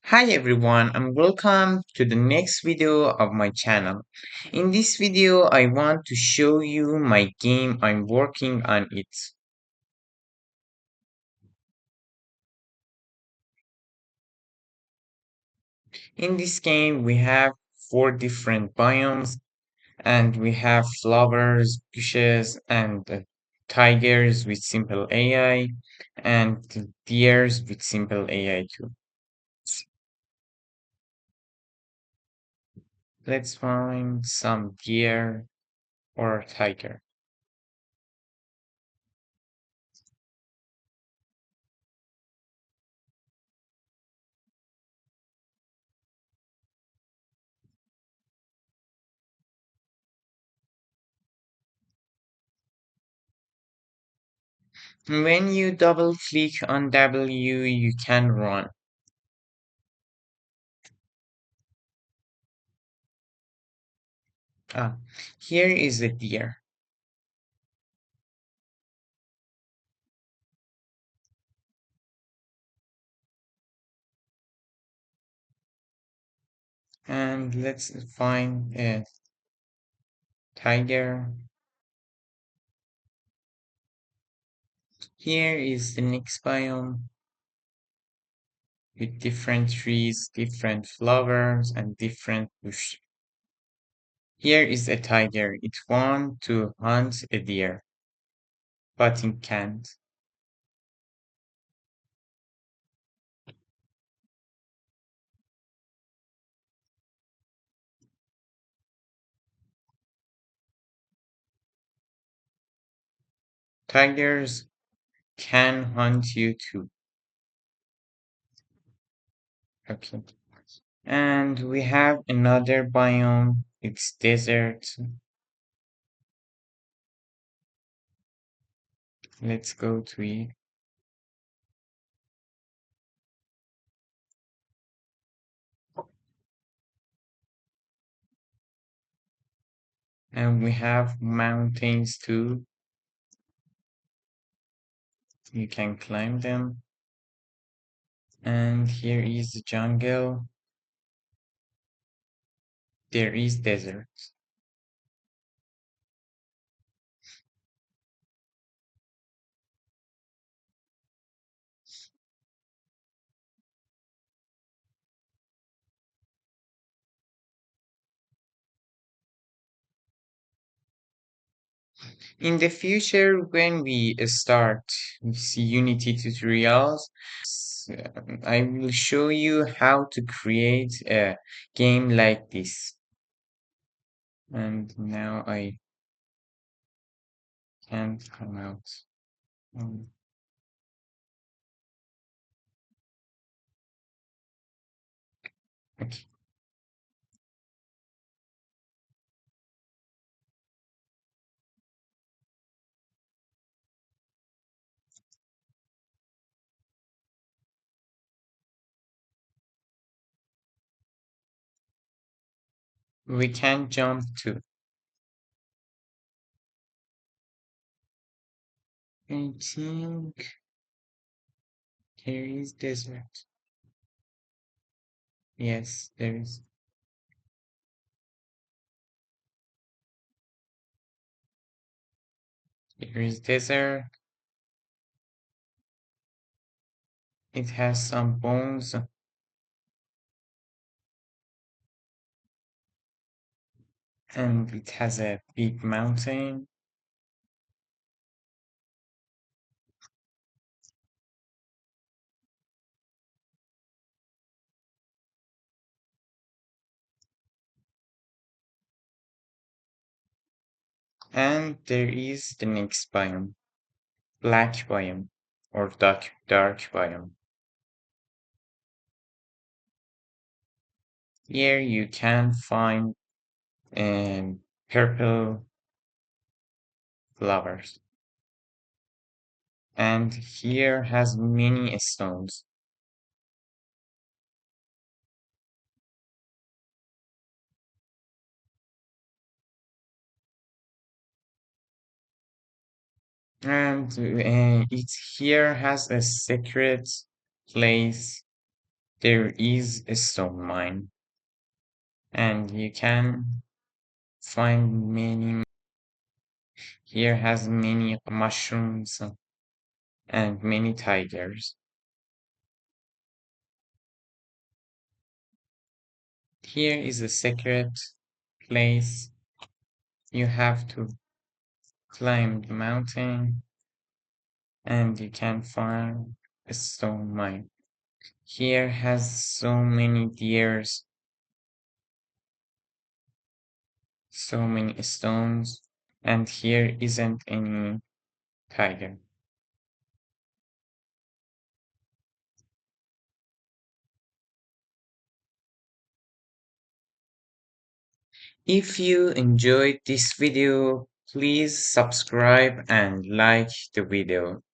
Hi everyone and welcome to the next video of my channel. In this video I want to show you my game I'm working on it. In this game we have four different biomes and we have flowers, bushes and tigers with simple AI and deers with simple AI too. Let's find some deer or tiger. When you double click on W, you can run. Ah, here is a deer. And let's find a tiger. Here is the next biome with different trees, different flowers, and different bush. Here is a tiger. It wants to hunt a deer, but it can't. Tigers can hunt you too. Okay. And we have another biome. It's desert. Let's go to it. And we have mountains too. You can climb them. And here is the jungle. There is desert. In the future, when we start Unity tutorials, I will show you how to create a game like this. And now I can't come out. Um, Okay, we can jump to. I think there is desert. Yes, there is. There is desert. It has some bones and it has a big mountain. And there is the next biome, black biome or dark biome. Here you can find purple flowers. And here has many stones. And it here has a secret place there is a stone mine, and you can find many. Here has many mushrooms and many tigers. Here is a secret place. You have to climb the mountain and you can find a stone mine. Here has so many deers, so many stones, and here isn't any tiger. If you enjoyed this video, please subscribe and like the video.